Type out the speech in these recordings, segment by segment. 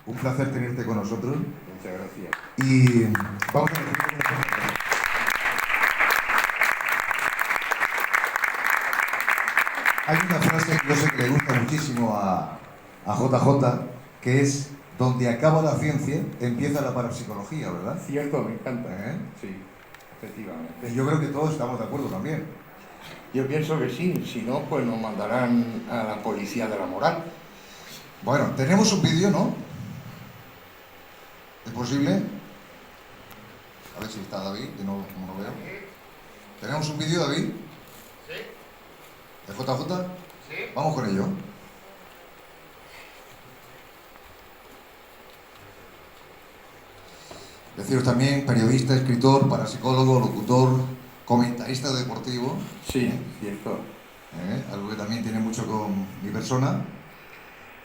Un placer tenerte con nosotros. Muchas gracias. Y vamos a ver. Hay una frase que yo sé que le gusta muchísimo a JJ, que es: donde acaba la ciencia, empieza la parapsicología, ¿verdad? Cierto, me encanta. Sí, Efectivamente. y yo creo que todos estamos de acuerdo también. Yo pienso que sí, si no, pues nos mandarán a la policía de la moral. Bueno, tenemos un vídeo, ¿no? ¿Es posible? A ver si está David, que no, como no veo. ¿Tenemos un vídeo, David? Sí. ¿De JJ? Sí. Vamos con ello. Deciros también, periodista, escritor, parapsicólogo, locutor, comentarista deportivo. Sí, cierto. Algo que también tiene mucho con mi persona.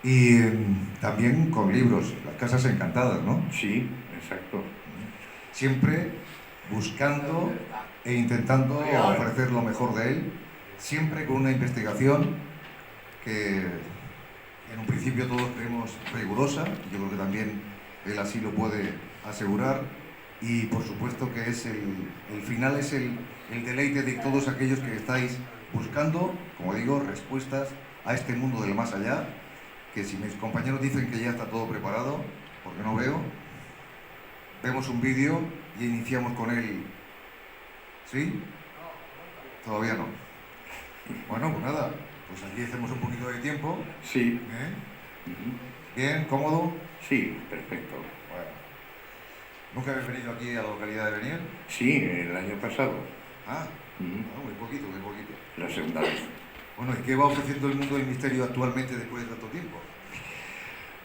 Y también con libros, Las Casas Encantadas, ¿no? Sí, exacto. Siempre buscando e intentando ofrecer lo mejor de él, siempre con una investigación que en un principio todos creemos rigurosa, yo creo que también él así lo puede asegurar, y por supuesto que es el final es el deleite de todos aquellos que estáis buscando, como digo, respuestas a este mundo del más allá, que si mis compañeros dicen que ya está todo preparado, porque no veo, vemos un vídeo y iniciamos con él. ¿Sí? Todavía no. Bueno, pues nada, pues aquí hacemos un poquito de tiempo. Sí. Bien, cómodo. Sí, perfecto. Bueno. ¿Nunca habéis venido aquí a la localidad de Beniel? Sí, el año pasado. Ah, no, muy poquito, muy poquito. La segunda vez. Bueno, ¿y qué va ofreciendo el mundo del misterio actualmente después de tanto tiempo?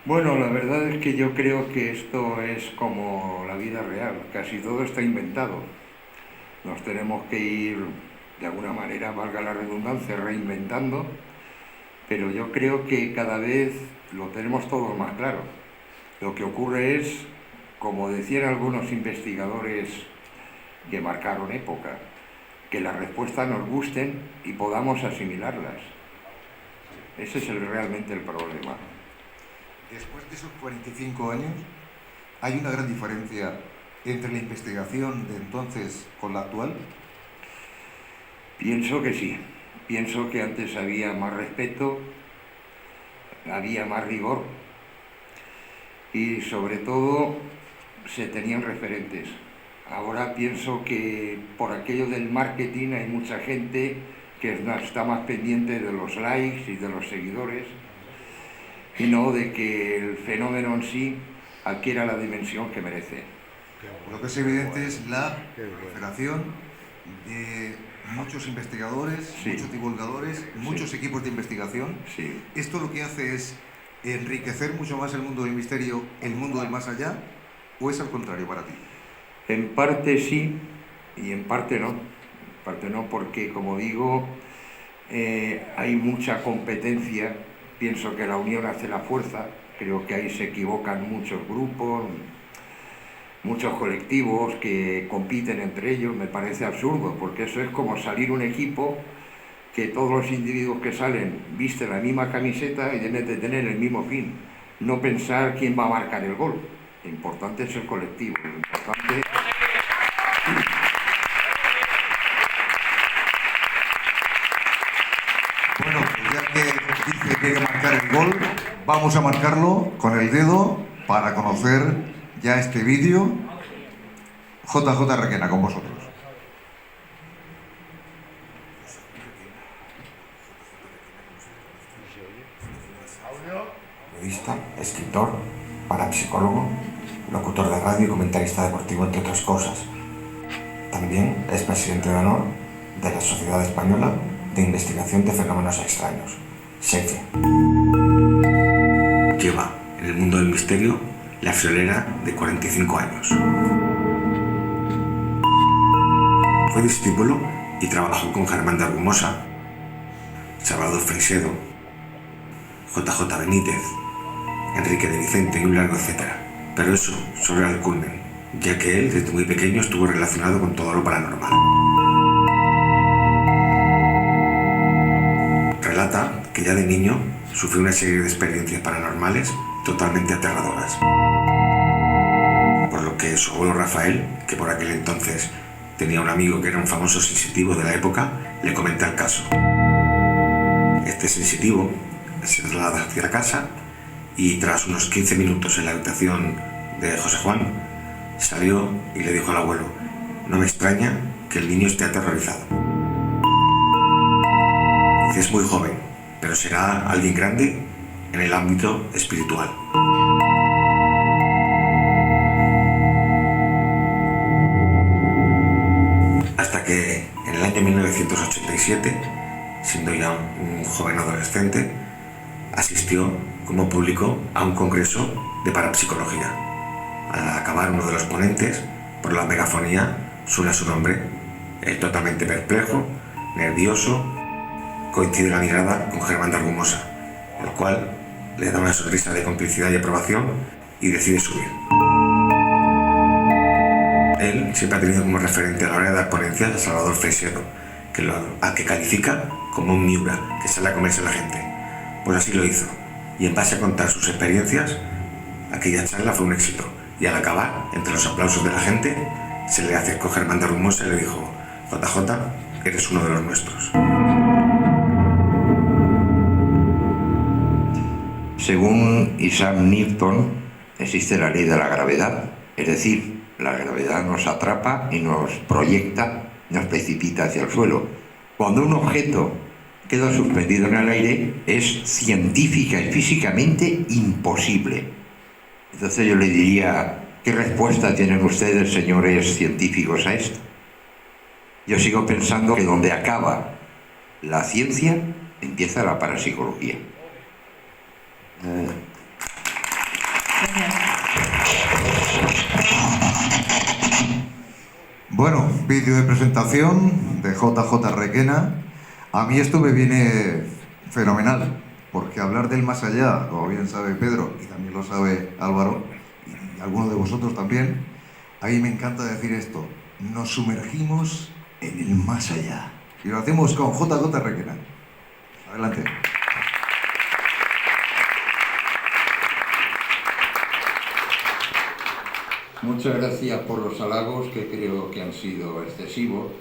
Bueno, la verdad es que yo creo que esto es como la vida real. Casi todo está inventado. Nos tenemos que ir, de alguna manera, valga la redundancia, reinventando, pero yo creo que cada vez lo tenemos todo más claro. Lo que ocurre es, como decían algunos investigadores que marcaron época, que las respuestas nos gusten y podamos asimilarlas. Ese es realmente el problema. Después de esos 45 años, ¿hay una gran diferencia entre la investigación de entonces con la actual? Pienso que sí. Pienso que antes había más respeto, había más rigor y sobre todo se tenían referentes. Ahora pienso que por aquello del marketing hay mucha gente que está más pendiente de los likes y de los seguidores y no de que el fenómeno en sí adquiera la dimensión que merece. Lo que es evidente es la proliferación de muchos investigadores, Sí. muchos divulgadores, muchos equipos de investigación. Sí. ¿Esto lo que hace es enriquecer mucho más el mundo del misterio, el mundo del más allá, o es al contrario para ti? En parte sí y en parte no. En parte no porque, como digo, hay mucha competencia. Pienso que la unión hace la fuerza. Creo que ahí se equivocan muchos grupos, muchos colectivos que compiten entre ellos. Me parece absurdo, porque eso es como salir un equipo que todos los individuos que salen visten la misma camiseta y deben de tener el mismo fin. No pensar quién va a marcar el gol. Lo importante es el colectivo. Lo importante... Bueno, pues ya que dice que hay que marcar el gol, vamos a marcarlo con el dedo para conocer ya este vídeo. JJ Requena, con vosotros. Periodista, escritor, parapsicólogo, locutor de radio y comentarista deportivo, entre otras cosas. También es presidente de honor de la Sociedad Española de Investigación de Fenómenos Extraños, SEIFE. Lleva en el mundo del misterio la friolera de 45 años. Fue discípulo y trabajó con Germán de Argumosa, Salvador Freixedo, JJ Benítez, Enrique de Vicente y un largo etcétera. Pero eso solo era el culmen, ya que él desde muy pequeño estuvo relacionado con todo lo paranormal. Relata que ya de niño sufrió una serie de experiencias paranormales totalmente aterradoras. Por lo que su abuelo Rafael, que por aquel entonces tenía un amigo que era un famoso sensitivo de la época, le comenta el caso. Este sensitivo se traslada hacia la casa y tras unos 15 minutos en la habitación de José Juan, salió y le dijo al abuelo: no me extraña que el niño esté aterrorizado. Es muy joven, pero será alguien grande en el ámbito espiritual. Hasta que en el año 1987, siendo ya un joven adolescente, asistió como público a un congreso de parapsicología. Al acabar, uno de los ponentes, por la megafonía, suena su nombre. Él, totalmente perplejo, nervioso, coincide la mirada con Germán de Argumosa, el cual le da una sonrisa de complicidad y aprobación y decide subir. Él siempre ha tenido como referente a la hora de dar ponencias a Salvador Freixedo, al que califica como un Miura, que sale a comerse a la gente. Pues así lo hizo, y en base a contar sus experiencias, aquella charla fue un éxito, y al acabar, entre los aplausos de la gente, se le acercó Germán de Argumosa y le dijo: JJ, eres uno de los nuestros. Según Isaac Newton, existe la ley de la gravedad, es decir, la gravedad nos atrapa y nos proyecta, nos precipita hacia el suelo. Cuando un objeto queda suspendido en el aire, es científica y físicamente imposible. Entonces yo le diría: ¿qué respuesta tienen ustedes, señores científicos, a esto? Yo sigo pensando que donde acaba la ciencia, empieza la parapsicología. Bueno, vídeo de presentación de JJ Requena. A mí esto me viene fenomenal, porque hablar del más allá, como bien sabe Pedro, y también lo sabe Álvaro, y alguno de vosotros también, a mí me encanta decir esto: nos sumergimos en el más allá. Y lo hacemos con JJ Requena. Adelante. Muchas gracias por los halagos, que creo que han sido excesivos.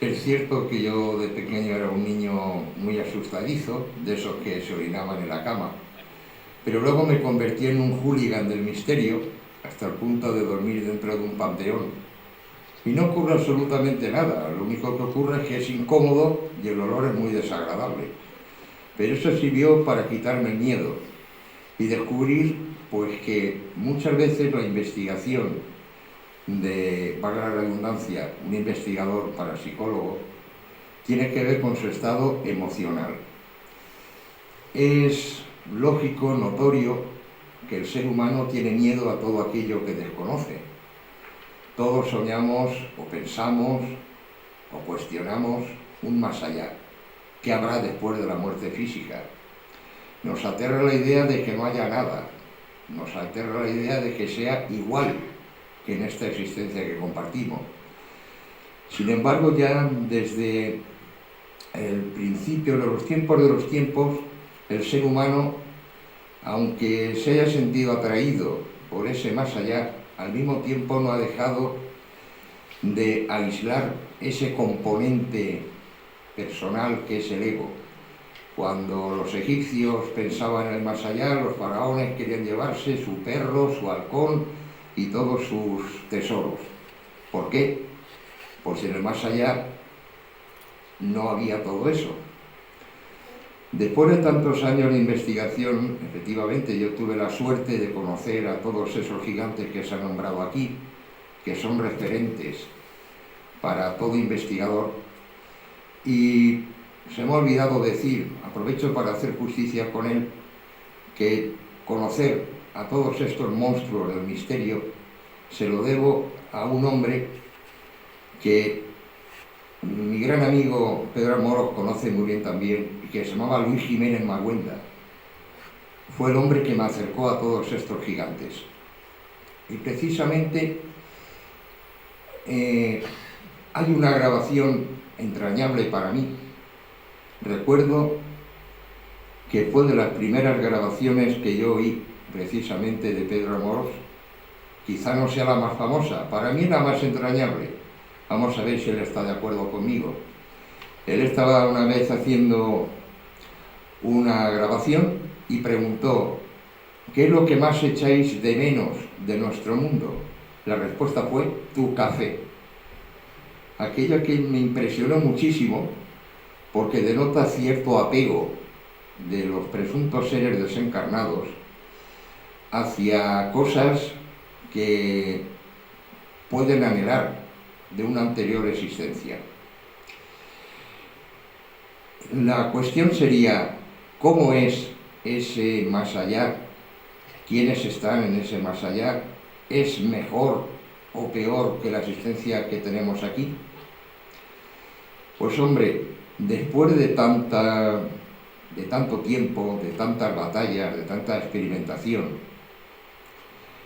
Es cierto que yo de pequeño era un niño muy asustadizo, de esos que se orinaban en la cama, pero luego me convertí en un hooligan del misterio, hasta el punto de dormir dentro de un panteón. Y no ocurre absolutamente nada, lo único que ocurre es que es incómodo y el olor es muy desagradable. Pero eso sirvió para quitarme el miedo y descubrir pues que muchas veces la investigación de, valga la redundancia, un investigador parapsicólogo, tiene que ver con su estado emocional. Es lógico, notorio, que el ser humano tiene miedo a todo aquello que desconoce. Todos soñamos o pensamos o cuestionamos un más allá. ¿Qué habrá después de la muerte física? Nos aterra la idea de que no haya nada. Nos aterra la idea de que sea igual que en esta existencia que compartimos. Sin embargo, ya desde el principio de los tiempos, el ser humano, aunque se haya sentido atraído por ese más allá, al mismo tiempo no ha dejado de aislar ese componente personal que es el ego. Cuando los egipcios pensaban en el más allá, los faraones querían llevarse su perro, su halcón y todos sus tesoros. ¿Por qué? Pues en el más allá no había todo eso. Después de tantos años de investigación, efectivamente yo tuve la suerte de conocer a todos esos gigantes que se han nombrado aquí, que son referentes para todo investigador, y se me ha olvidado decir, aprovecho para hacer justicia con él, que conocer a todos estos monstruos del misterio se lo debo a un hombre que mi gran amigo Pedro Amorós conoce muy bien también, y que se llamaba Luis Jiménez Magüenda. Fue el hombre que me acercó a todos estos gigantes. Y precisamente hay una grabación entrañable para mí. Recuerdo que fue de las primeras grabaciones que yo oí precisamente de Pedro Amorós. Quizá no sea la más famosa, para mí la más entrañable. Vamos a ver si él está de acuerdo conmigo. Él estaba una vez haciendo una grabación y preguntó: ¿qué es lo que más echáis de menos de nuestro mundo? La respuesta fue: tu café. Aquello que me impresionó muchísimo, porque denota cierto apego de los presuntos seres desencarnados hacia cosas que pueden anhelar de una anterior existencia. La cuestión sería: ¿cómo es ese más allá? ¿Quiénes están en ese más allá? ¿Es mejor o peor que la existencia que tenemos aquí? Pues hombre, después de tanto tiempo, de tantas batallas, de tanta experimentación,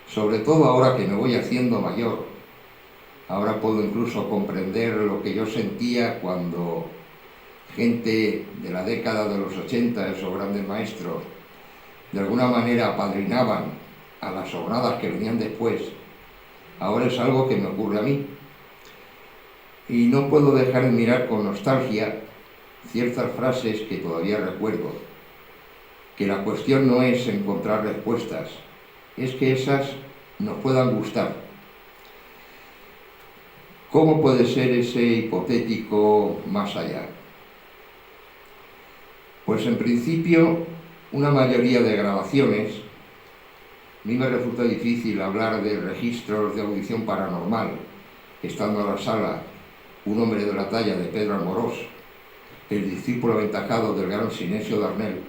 sobre todo ahora que me voy haciendo mayor, ahora puedo incluso comprender lo que yo sentía cuando gente de la década de los 80, esos grandes maestros, de alguna manera apadrinaban a las jornadas que venían después. Ahora es algo que me ocurre a mí. Y no puedo dejar de mirar con nostalgia ciertas frases que todavía recuerdo, que la cuestión no es encontrar respuestas, es que esas nos puedan gustar. ¿Cómo puede ser ese hipotético más allá? Pues en principio, una mayoría de grabaciones, a mí me resulta difícil hablar de registros de audición paranormal, estando en la sala un hombre de la talla de Pedro Amorós, el discípulo aventajado del gran Sinesio Darnell,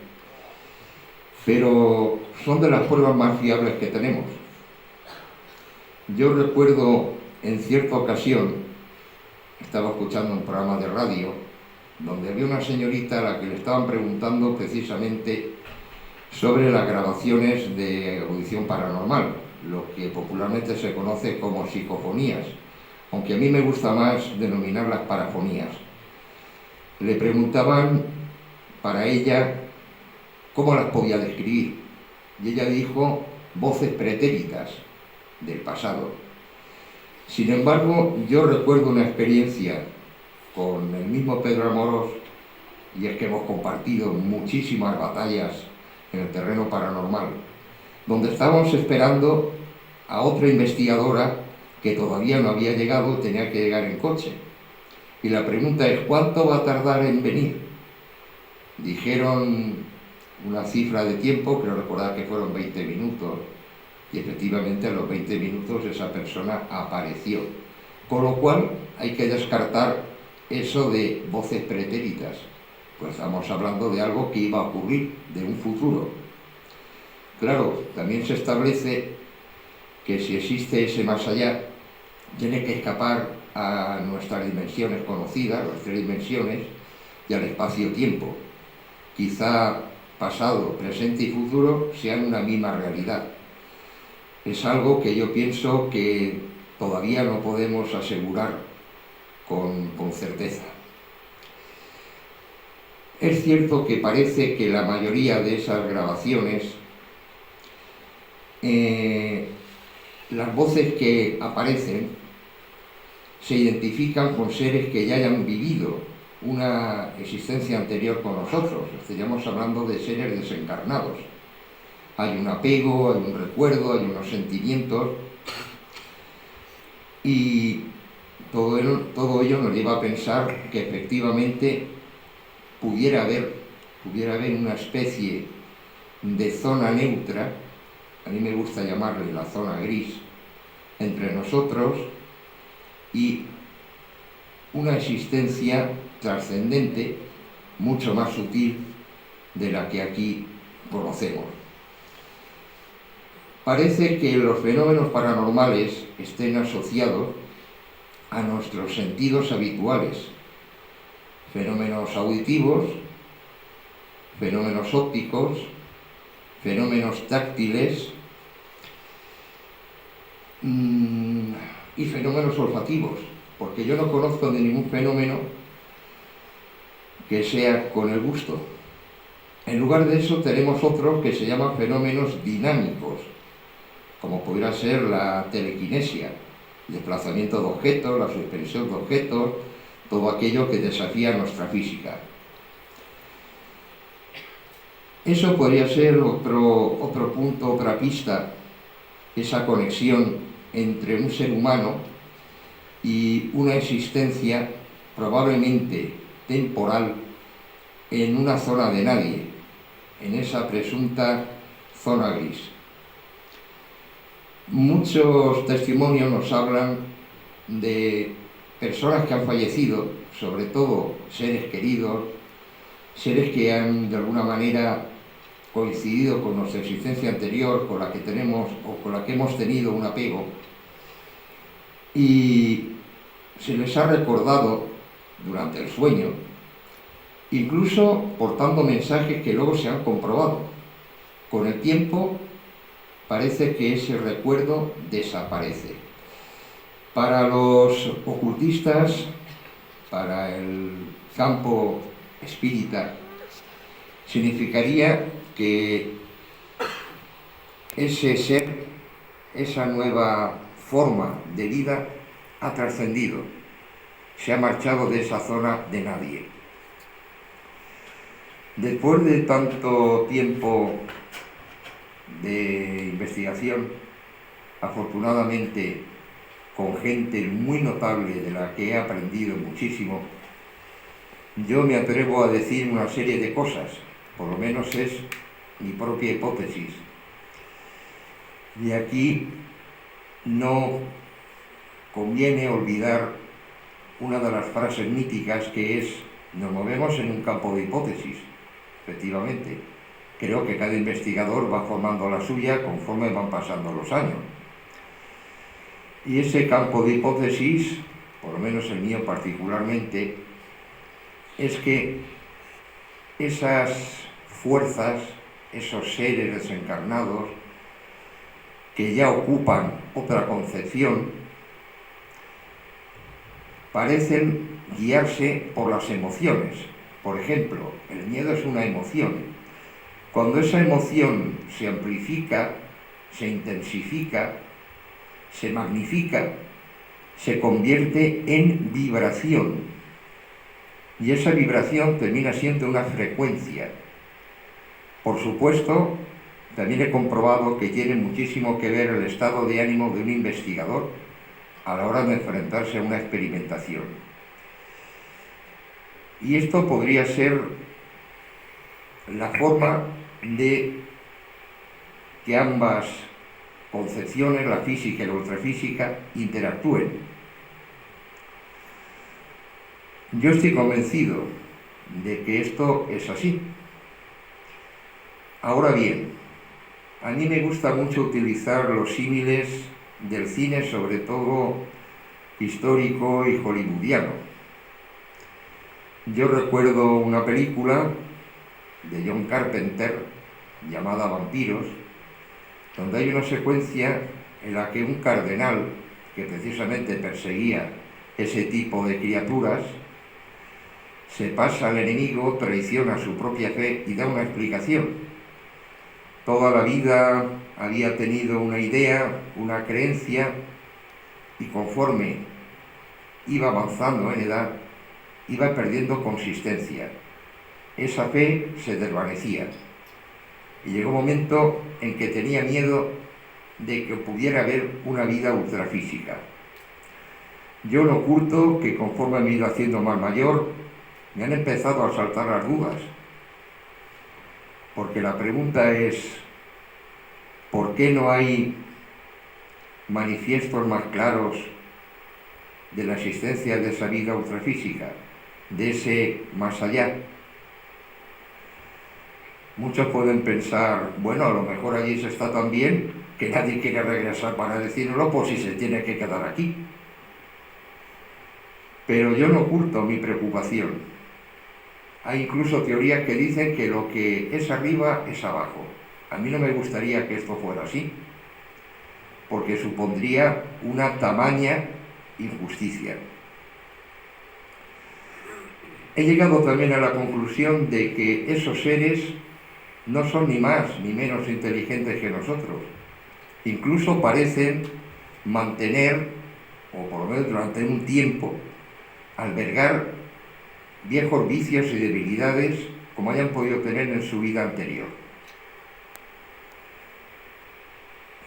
pero son de las pruebas más fiables que tenemos. Yo recuerdo en cierta ocasión, estaba escuchando un programa de radio, donde había una señorita a la que le estaban preguntando precisamente sobre las grabaciones de audición paranormal, lo que popularmente se conoce como psicofonías, aunque a mí me gusta más denominarlas parafonías. Le preguntaban para ella cómo las podía describir, y ella dijo: voces pretéritas del pasado. Sin embargo, yo recuerdo una experiencia con el mismo Pedro Amorós, y es que hemos compartido muchísimas batallas en el terreno paranormal, donde estábamos esperando a otra investigadora que todavía no había llegado, tenía que llegar en coche. Y la pregunta es: ¿cuánto va a tardar en venir? Dijeron una cifra de tiempo, creo recordar que fueron 20 minutos, y efectivamente a los 20 minutos esa persona apareció. Con lo cual hay que descartar eso de voces pretéritas, pues estamos hablando de algo que iba a ocurrir, de un futuro. Claro, también se establece que si existe ese más allá, tiene que escapar a nuestras dimensiones conocidas, las 3 dimensiones, y al espacio-tiempo. Quizá pasado, presente y futuro sean una misma realidad. Es algo que yo pienso que todavía no podemos asegurar con certeza. Es cierto que parece que la mayoría de esas grabaciones, las voces que aparecen se identifican con seres que ya hayan vivido una existencia anterior con nosotros. Estaríamos hablando de seres desencarnados. Hay un apego, hay un recuerdo, hay unos sentimientos, y todo ello nos lleva a pensar que efectivamente pudiera haber una especie de zona neutra, a mí me gusta llamarle la zona gris, entre nosotros y una existencia trascendente, mucho más sutil de la que aquí conocemos. Parece que los fenómenos paranormales estén asociados a nuestros sentidos habituales, fenómenos auditivos, fenómenos ópticos, fenómenos táctiles y fenómenos olfativos, porque yo no conozco de ningún fenómeno que sea con el gusto. En lugar de eso tenemos otros que se llaman fenómenos dinámicos, como podría ser la telequinesia, el desplazamiento de objetos, la suspensión de objetos, todo aquello que desafía nuestra física. Eso podría ser otro punto, otra pista, esa conexión entre un ser humano y una existencia probablemente temporal en una zona de nadie, en esa presunta zona gris. Muchos testimonios nos hablan de personas que han fallecido, sobre todo seres queridos, seres que han de alguna manera coincidido con nuestra existencia anterior, con la que tenemos o con la que hemos tenido un apego, y se les ha recordado durante el sueño, incluso portando mensajes que luego se han comprobado. Con el tiempo parece que ese recuerdo desaparece. Para los ocultistas, para el campo espírita, significaría que ese ser, esa nueva forma de vida ha trascendido, se ha marchado de esa zona de nadie. Después de tanto tiempo de investigación, afortunadamente con gente muy notable de la que he aprendido muchísimo, yo me atrevo a decir una serie de cosas, por lo menos es mi propia hipótesis. Y aquí no conviene olvidar una de las frases míticas que es: nos movemos en un campo de hipótesis. Efectivamente, creo que cada investigador va formando la suya conforme van pasando los años. Y ese campo de hipótesis, por lo menos el mío particularmente, es que esas fuerzas, esos seres desencarnados que ya ocupan otra concepción, parecen guiarse por las emociones. Por ejemplo, el miedo es una emoción. Cuando esa emoción se amplifica, se intensifica, se magnifica, se convierte en vibración. Y esa vibración termina siendo una frecuencia. Por supuesto, también he comprobado que tiene muchísimo que ver el estado de ánimo de un investigador a la hora de enfrentarse a una experimentación. Y esto podría ser la forma de que ambas concepciones, la física y la ultrafísica, interactúen. Yo estoy convencido de que esto es así. Ahora bien, a mí me gusta mucho utilizar los símiles del cine, sobre todo histórico y hollywoodiano. Yo recuerdo una película de John Carpenter llamada Vampiros, donde hay una secuencia en la que un cardenal, que precisamente perseguía ese tipo de criaturas, se pasa al enemigo, traiciona su propia fe y da una explicación. Toda la vida había tenido una idea, una creencia, y conforme iba avanzando en edad, iba perdiendo consistencia. Esa fe se desvanecía. Y llegó un momento en que tenía miedo de que pudiera haber una vida ultrafísica. Yo no oculto que conforme me he ido haciendo más mayor, me han empezado a saltar las dudas. Porque la pregunta es: ¿por qué no hay manifiestos más claros de la existencia de esa vida ultrafísica, de ese más allá? Muchos pueden pensar, bueno, a lo mejor allí se está tan bien que nadie quiere regresar para decírnoslo, por si se tiene que quedar aquí. Pero yo no oculto mi preocupación. Hay incluso teorías que dicen que lo que es arriba es abajo. A mí no me gustaría que esto fuera así, porque supondría una tamaña injusticia. He llegado también a la conclusión de que esos seres no son ni más ni menos inteligentes que nosotros. Incluso parecen mantener, o por lo menos durante un tiempo, albergar viejos vicios y debilidades como hayan podido tener en su vida anterior.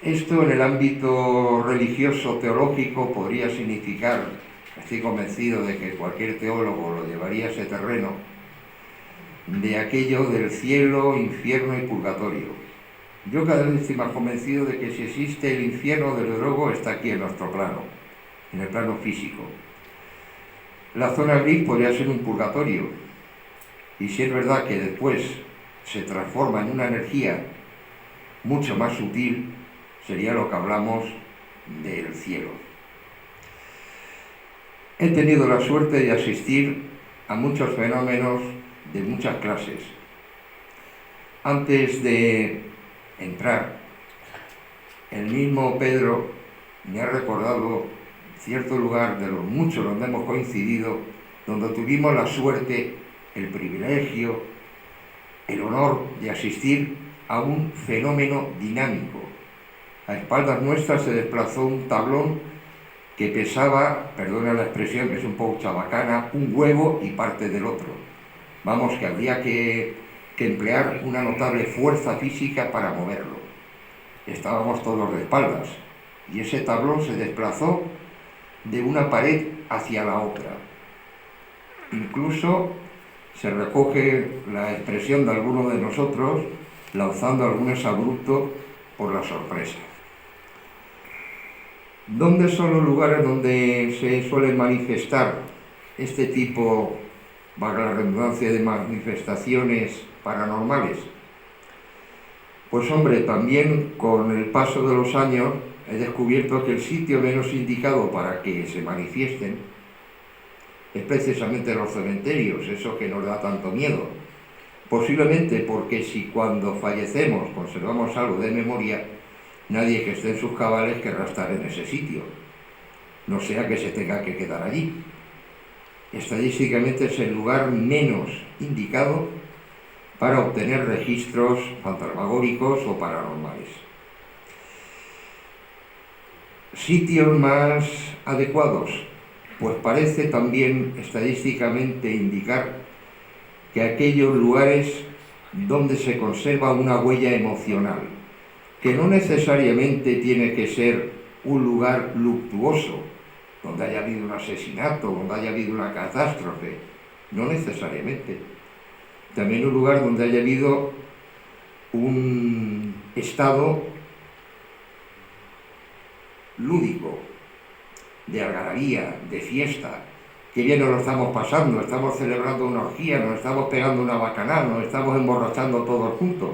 Esto en el ámbito religioso teológico podría significar, estoy convencido de que cualquier teólogo lo llevaría a ese terreno, de aquello del cielo, infierno y purgatorio. Yo cada vez estoy más convencido de que si existe el infierno, desde luego está aquí en nuestro plano, en el plano físico. La zona gris podría ser un purgatorio, y si es verdad que después se transforma en una energía mucho más sutil, sería lo que hablamos del cielo. He tenido la suerte de asistir a muchos fenómenos de muchas clases. Antes de entrar, el mismo Pedro me ha recordado cierto lugar de los muchos donde hemos coincidido, donde tuvimos la suerte, el privilegio, el honor de asistir a un fenómeno dinámico. A espaldas nuestras se desplazó un tablón que pesaba, perdona la expresión que es un poco chabacana, un huevo y parte del otro. Vamos, que habría que emplear una notable fuerza física para moverlo. Estábamos todos de espaldas y ese tablón se desplazó de una pared hacia la otra. Incluso se recoge la expresión de alguno de nosotros lanzando algún exabrupto por la sorpresa. ¿Dónde son los lugares donde se suelen manifestar este tipo, valga la redundancia, de manifestaciones paranormales? Pues hombre, también con el paso de los años he descubierto que el sitio menos indicado para que se manifiesten es precisamente los cementerios, eso que nos da tanto miedo. Posiblemente porque si cuando fallecemos conservamos algo de memoria, nadie que esté en sus cabales querrá estar en ese sitio, no sea que se tenga que quedar allí. Estadísticamente es el lugar menos indicado para obtener registros fantasmagóricos o paranormales. ¿Sitios más adecuados? Pues parece también estadísticamente indicar que aquellos lugares donde se conserva una huella emocional, que no necesariamente tiene que ser un lugar luctuoso, donde haya habido un asesinato, donde haya habido una catástrofe, no necesariamente. También un lugar donde haya habido un estado lúdico, de algarabía, de fiesta, que bien nos lo estamos pasando, estamos celebrando una orgía, nos estamos pegando una bacanal, nos estamos emborrachando todos juntos.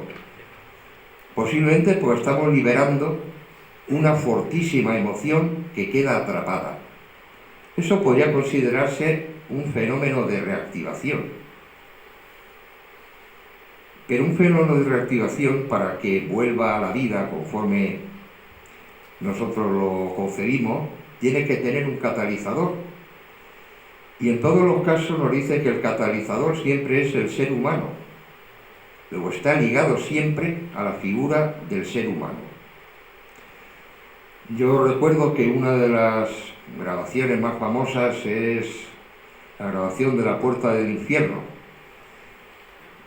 Posiblemente pues estamos liberando una fortísima emoción que queda atrapada. Eso podría considerarse un fenómeno de reactivación. Pero un fenómeno de reactivación, para que vuelva a la vida conforme nosotros lo concebimos, tiene que tener un catalizador. Y en todos los casos nos dice que el catalizador siempre es el ser humano. Luego está ligado siempre a la figura del ser humano. Yo recuerdo que una de las grabaciones más famosas es la grabación de La Puerta del Infierno,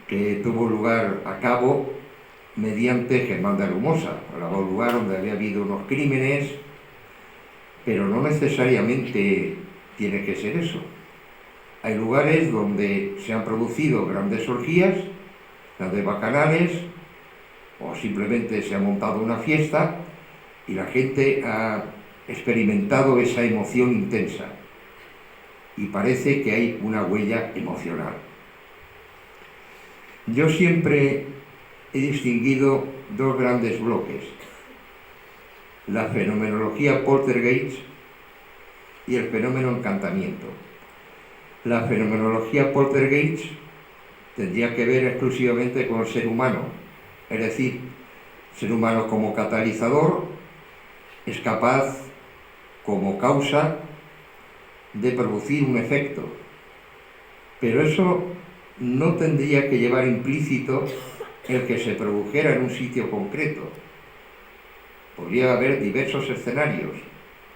que tuvo lugar a cabo mediante Germán de Argumosa. Grabó un lugar donde había habido unos crímenes, pero no necesariamente tiene que ser eso. Hay lugares donde se han producido grandes orgías, grandes bacanales, o simplemente se ha montado una fiesta y la gente ha experimentado esa emoción intensa y parece que hay una huella emocional. Yo siempre he distinguido dos grandes bloques: la fenomenología poltergeist y el fenómeno encantamiento. La fenomenología poltergeist tendría que ver exclusivamente con el ser humano, es decir, el ser humano como catalizador es capaz, como causa, de producir un efecto, pero eso no tendría que llevar implícito el que se produjera en un sitio concreto. Podría haber diversos escenarios,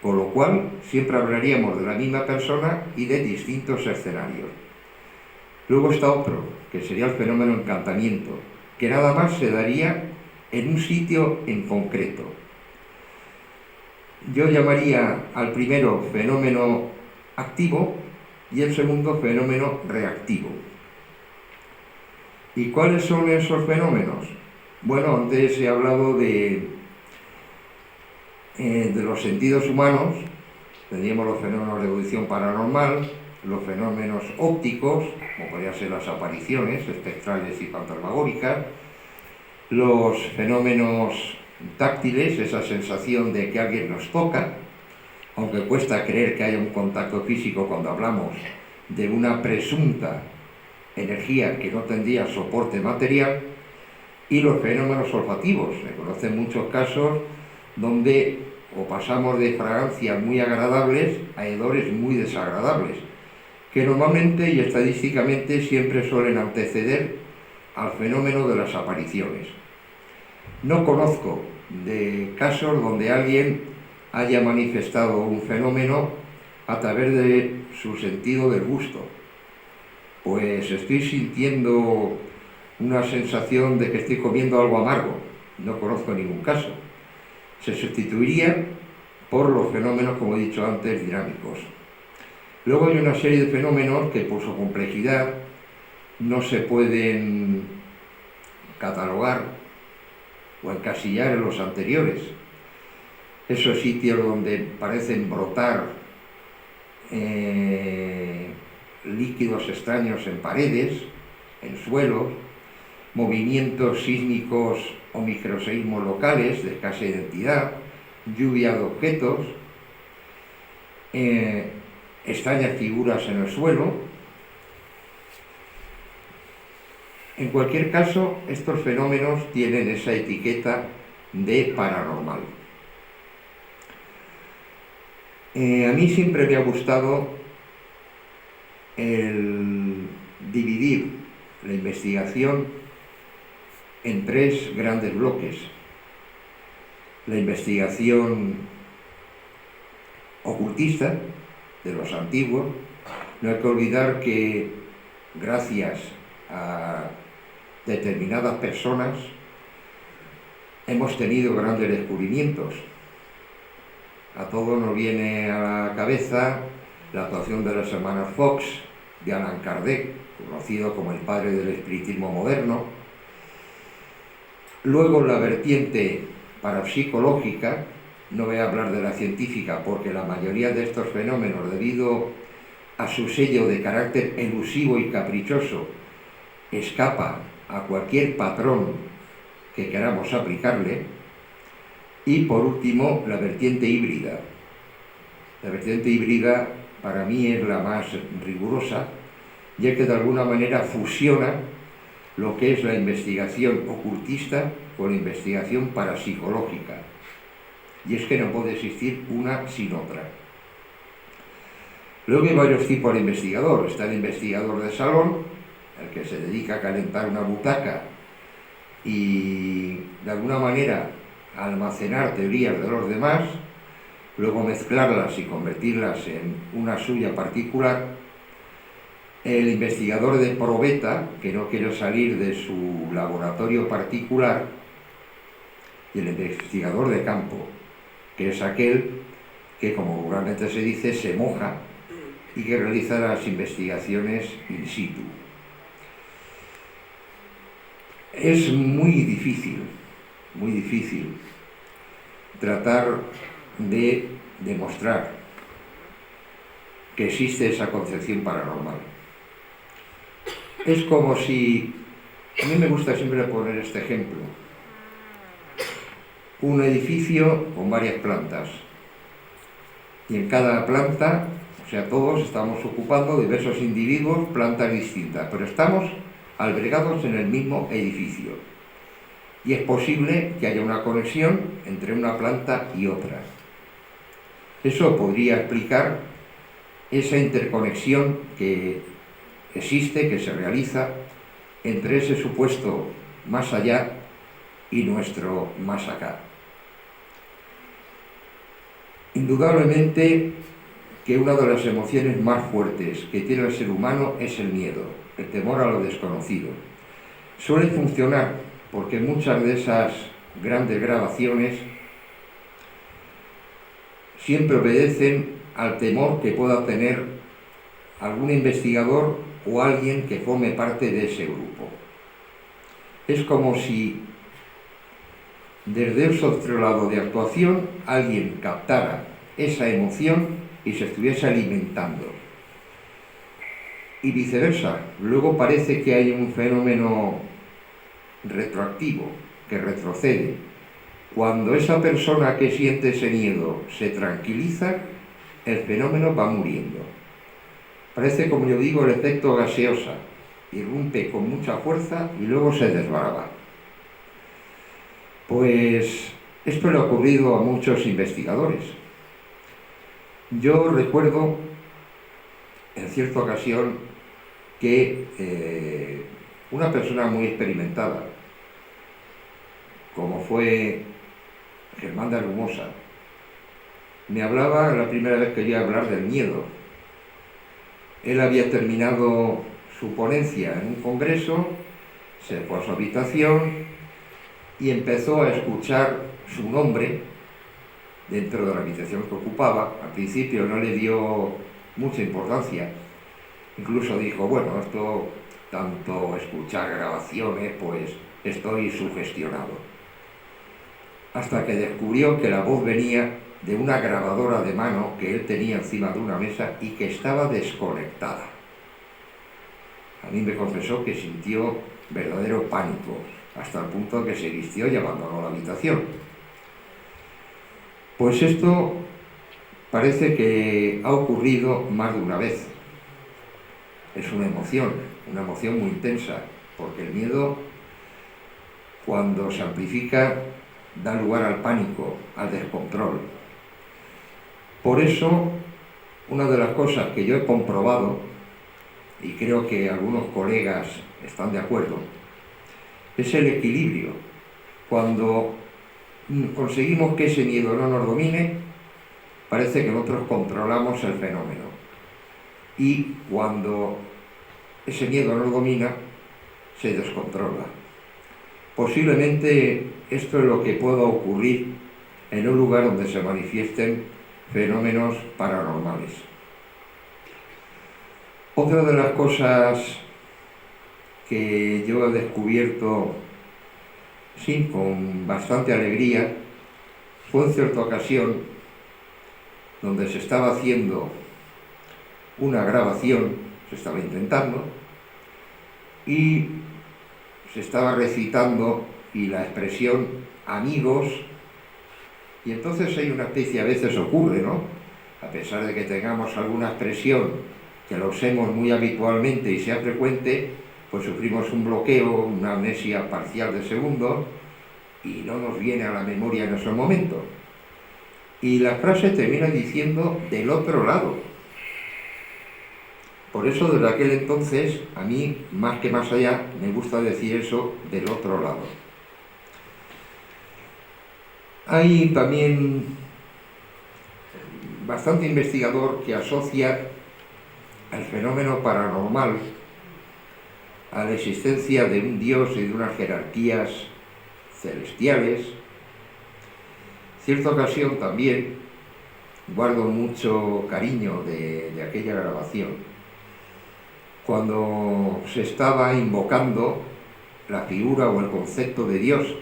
con lo cual siempre hablaríamos de la misma persona y de distintos escenarios. Luego está otro, que sería el fenómeno encantamiento, que nada más se daría en un sitio en concreto. Yo llamaría al primero fenómeno activo y el segundo fenómeno reactivo. ¿Y cuáles son esos fenómenos? Bueno, antes he hablado de los sentidos humanos. Tendríamos los fenómenos de audición paranormal, los fenómenos ópticos, como podrían ser las apariciones espectrales y fantasmagóricas, los fenómenos táctiles, esa sensación de que alguien nos toca, aunque cuesta creer que haya un contacto físico cuando hablamos de una presunta energía que no tendría soporte material, y los fenómenos olfativos. Se conocen muchos casos donde o pasamos de fragancias muy agradables a hedores muy desagradables, que normalmente y estadísticamente siempre suelen anteceder al fenómeno de las apariciones. No conozco de casos donde alguien haya manifestado un fenómeno a través de su sentido del gusto. Pues estoy sintiendo una sensación de que estoy comiendo algo amargo. No conozco ningún caso. Se sustituirían por los fenómenos, como he dicho antes, dinámicos. Luego hay una serie de fenómenos que por su complejidad no se pueden catalogar o encasillar en los anteriores. Esos sitios donde parecen brotar líquidos extraños en paredes, en suelos, movimientos sísmicos o microseísmos locales de escasa identidad, lluvia de objetos, extrañas figuras en el suelo. En cualquier caso, estos fenómenos tienen esa etiqueta de paranormal. A mí siempre me ha gustado el dividir la investigación en tres grandes bloques. La investigación ocultista de los antiguos. No hay que olvidar que gracias a determinadas personas hemos tenido grandes descubrimientos. A todos nos viene a la cabeza la actuación de las hermanas Fox, de Allan Kardec, conocido como el padre del espiritismo moderno. Luego la vertiente parapsicológica, no voy a hablar de la científica porque la mayoría de estos fenómenos, debido a su sello de carácter elusivo y caprichoso, escapa a cualquier patrón que queramos aplicarle. Y por último, la vertiente híbrida. La vertiente híbrida para mí es la más rigurosa, ya que de alguna manera fusiona lo que es la investigación ocultista con la investigación parapsicológica. Y es que no puede existir una sin otra. Luego hay varios tipos de investigador. Está el investigador de salón, el que se dedica a calentar una butaca y de alguna manera a almacenar teorías de los demás, luego mezclarlas y convertirlas en una suya particular. El investigador de probeta, que no quiere salir de su laboratorio particular, y el investigador de campo, que es aquel que, como vulgarmente se dice, se moja y que realiza las investigaciones in situ. Es muy difícil tratar de demostrar que existe esa concepción paranormal. Es como si, a mí me gusta siempre poner este ejemplo, un edificio con varias plantas, y en cada planta, o sea, todos estamos ocupando diversos individuos, plantas distintas, pero estamos albergados en el mismo edificio. Y es posible que haya una conexión entre una planta y otra. Eso podría explicar esa interconexión que existe, que se realiza entre ese supuesto más allá y nuestro más acá. Indudablemente que una de las emociones más fuertes que tiene el ser humano es el miedo, el temor a lo desconocido. Suele funcionar porque muchas de esas grandes grabaciones siempre obedecen al temor que pueda tener algún investigador o alguien que forme parte de ese grupo. Es como si desde ese otro lado de actuación alguien captara esa emoción y se estuviese alimentando. Y viceversa, luego parece que hay un fenómeno retroactivo, que retrocede. Cuando esa persona que siente ese miedo se tranquiliza, el fenómeno va muriendo. Parece, como yo digo, el efecto gaseosa, irrumpe con mucha fuerza y luego se desbaraba. Pues esto le ha ocurrido a muchos investigadores. Yo recuerdo en cierta ocasión que una persona muy experimentada, como fue Germán de Argumosa, me hablaba la primera vez que oí hablar del miedo. Él había terminado su ponencia en un congreso, se fue a su habitación y empezó a escuchar su nombre dentro de la habitación que ocupaba. Al principio no le dio mucha importancia, incluso dijo, bueno, esto, tanto escuchar grabaciones, pues estoy sugestionado. Hasta que descubrió que la voz venía de una grabadora de mano que él tenía encima de una mesa y que estaba desconectada. A mí me confesó que sintió verdadero pánico, hasta el punto que se vistió y abandonó la habitación. Pues esto parece que ha ocurrido más de una vez. Es una emoción muy intensa, porque el miedo, cuando se amplifica, da lugar al pánico, al descontrol. Por eso, una de las cosas que yo he comprobado, y creo que algunos colegas están de acuerdo, es el equilibrio. Cuando conseguimos que ese miedo no nos domine, parece que nosotros controlamos el fenómeno. Y cuando ese miedo nos domina, se descontrola. Posiblemente esto es lo que pueda ocurrir en un lugar donde se manifiesten fenómenos paranormales. Otra de las cosas que yo he descubierto, sí, con bastante alegría, fue en cierta ocasión donde se estaba haciendo una grabación, se estaba intentando, y se estaba recitando y la expresión amigos, y entonces hay una especie, a veces ocurre, ¿no? A pesar de que tengamos alguna expresión que la usemos muy habitualmente y sea frecuente, pues sufrimos un bloqueo, una amnesia parcial de segundos y no nos viene a la memoria en esos momentos. Y la frase termina diciendo del otro lado. Por eso desde aquel entonces, a mí, más que más allá, me gusta decir eso del otro lado. Hay también bastante investigador que asocia el fenómeno paranormal a la existencia de un Dios y de unas jerarquías celestiales. Cierta ocasión también guardo mucho cariño de aquella grabación, cuando se estaba invocando la figura o el concepto de Dios,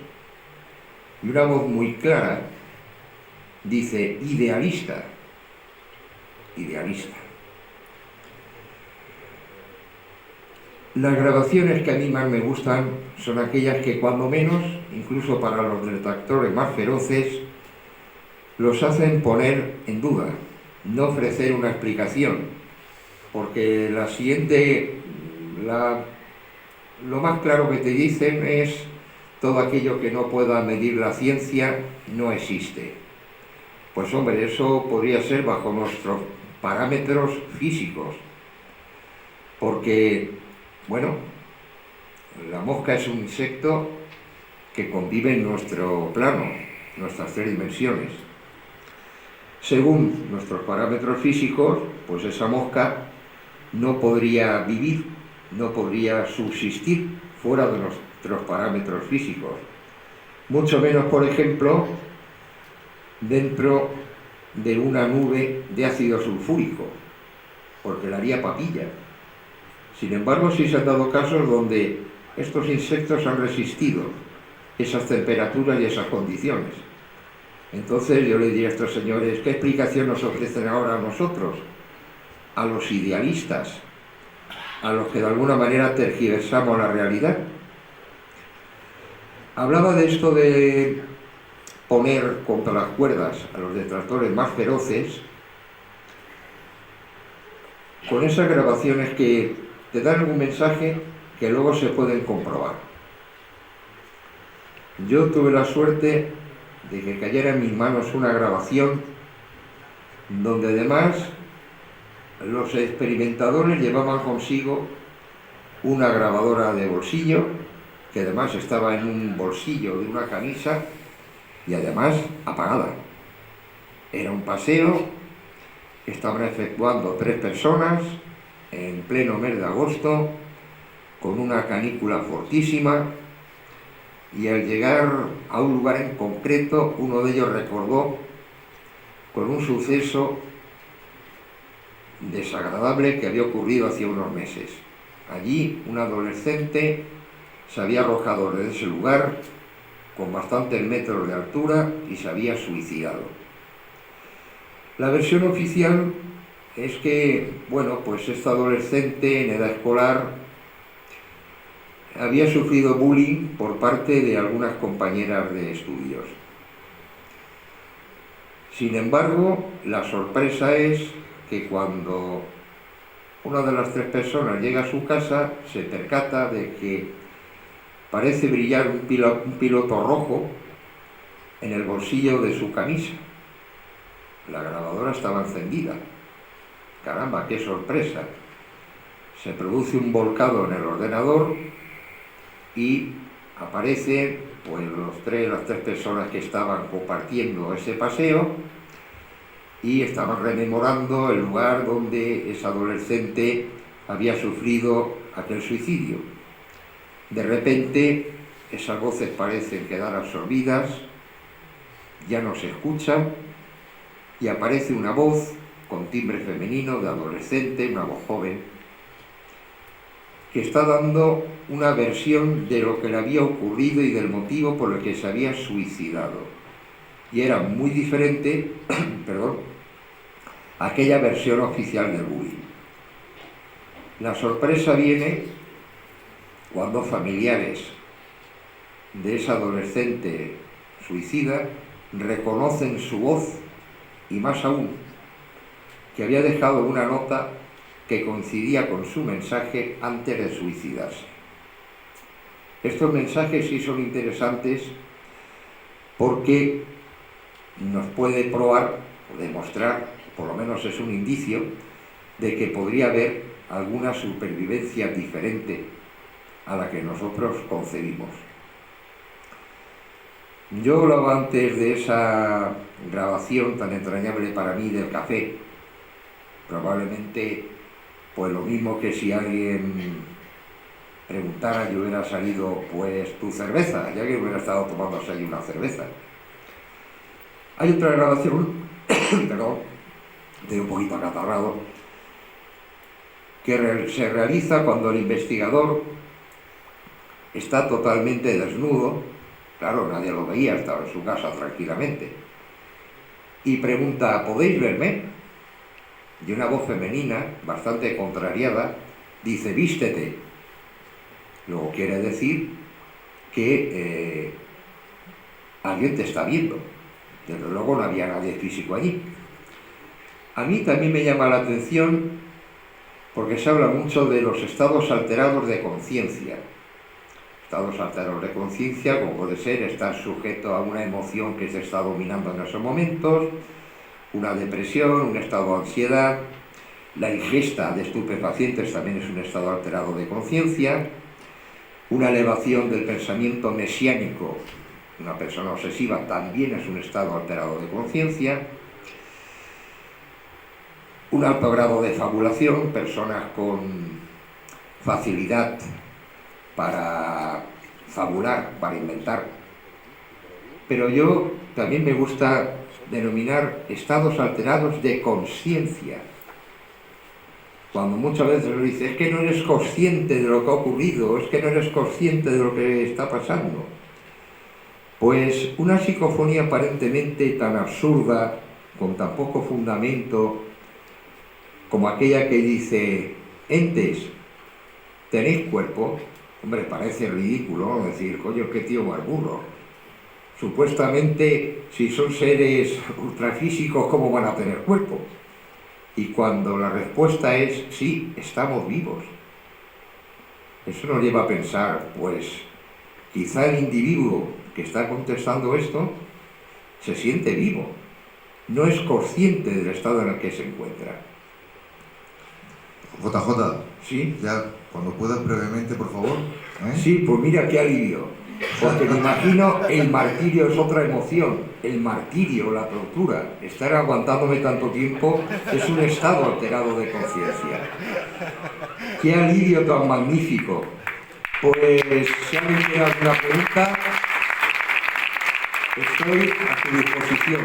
y una voz muy clara dice, idealista, idealista. Las grabaciones que a mí más me gustan son aquellas que cuando menos, incluso para los detractores más feroces, los hacen poner en duda, no ofrecer una explicación, porque la siguiente, lo más claro que te dicen es todo aquello que no pueda medir la ciencia no existe. Pues hombre, eso podría ser bajo nuestros parámetros físicos, porque, bueno, La mosca es un insecto que convive en nuestro plano, nuestras 3 dimensiones. Según nuestros parámetros físicos, pues esa mosca no podría vivir, no podría subsistir fuera de nuestros parámetros físicos. Mucho menos, por ejemplo, dentro de una nube de ácido sulfúrico, porque la haría papilla. Sin embargo, sí se han dado casos donde estos insectos han resistido esas temperaturas y esas condiciones. Entonces yo le diría a estos señores, ¿qué explicación nos ofrecen ahora a nosotros? A los idealistas, a los que de alguna manera tergiversamos la realidad. Hablaba de esto de poner contra las cuerdas a los detractores más feroces, con esas grabaciones que te dan algún mensaje que luego se pueden comprobar. Yo tuve la suerte de que cayera en mis manos una grabación donde además los experimentadores llevaban consigo una grabadora de bolsillo, que además estaba en un bolsillo de una camisa y además apagada. Era un paseo que estaban efectuando 3 personas en pleno mes de agosto, con una canícula fortísima, y al llegar a un lugar en concreto, uno de ellos recordó con un suceso desagradable que había ocurrido hace unos meses. Allí un adolescente se había arrojado desde ese lugar con bastantes metros de altura y se había suicidado. La versión oficial es que, bueno, pues este adolescente en edad escolar había sufrido bullying por parte de algunas compañeras de estudios. Sin embargo, la sorpresa es que cuando una de las 3 personas llega a su casa, se percata de que parece brillar un piloto rojo en el bolsillo de su camisa. La grabadora estaba encendida. Caramba, qué sorpresa. Se produce un volcado en el ordenador y aparecen pues las tres personas que estaban compartiendo ese paseo y estaban rememorando el lugar donde ese adolescente había sufrido aquel suicidio. De repente esas voces parecen quedar absorbidas, ya no se escuchan y aparece una voz con timbre femenino de adolescente, una voz joven, que está dando una versión de lo que le había ocurrido y del motivo por el que se había suicidado. Y era muy diferente, a aquella versión oficial del bullying. La sorpresa viene cuando familiares de ese adolescente suicida reconocen su voz y más aún, que había dejado una nota que coincidía con su mensaje antes de suicidarse. Estos mensajes sí son interesantes porque nos puede probar o demostrar, por lo menos es un indicio, de que podría haber alguna supervivencia diferente a la que nosotros concebimos. Yo hablaba antes de esa grabación tan entrañable para mí del café. Probablemente pues lo mismo que si alguien preguntara, yo hubiera salido, pues tu cerveza, ya que hubiera estado tomándose ahí una cerveza. Hay otra grabación, perdón, de un poquito acatarrado, que se realiza cuando el investigador está totalmente desnudo, claro, nadie lo veía, estaba en su casa tranquilamente, y pregunta, ¿podéis verme? Y una voz femenina, bastante contrariada, dice, vístete. Luego quiere decir que alguien te está viendo. Desde luego no había nadie físico allí. A mí también me llama la atención porque se habla mucho de los estados alterados de conciencia. Estados alterados de conciencia, como puede ser estar sujeto a una emoción que se está dominando en esos momentos, una depresión, un estado de ansiedad. La ingesta de estupefacientes también es un estado alterado de conciencia. Una elevación del pensamiento mesiánico, una persona obsesiva también es un estado alterado de conciencia. Un alto grado de fabulación, personas con facilidad para fabular, para inventar. Pero yo también me gusta denominar estados alterados de conciencia. Cuando muchas veces lo dice, es que no eres consciente de lo que ha ocurrido, es que no eres consciente de lo que está pasando. Pues una psicofonía aparentemente tan absurda, con tan poco fundamento, como aquella que dice, entes, ¿tenéis cuerpo? Hombre, parece ridículo, ¿no? Decir, coño, qué tío más burro. Supuestamente, si son seres ultrafísicos, ¿cómo van a tener cuerpo? Y cuando la respuesta es, sí, estamos vivos. Eso nos lleva a pensar, pues, quizá el individuo que está contestando esto se siente vivo, no es consciente del estado en el que se encuentra. JJ, ¿Sí? ya cuando puedas brevemente, por favor. Sí, pues mira qué alivio, porque me imagino el martirio es otra emoción, el martirio, la tortura, estar aguantándome tanto tiempo es un estado alterado de conciencia. Qué alivio tan magnífico. Pues si alguien tiene alguna pregunta, estoy a su disposición.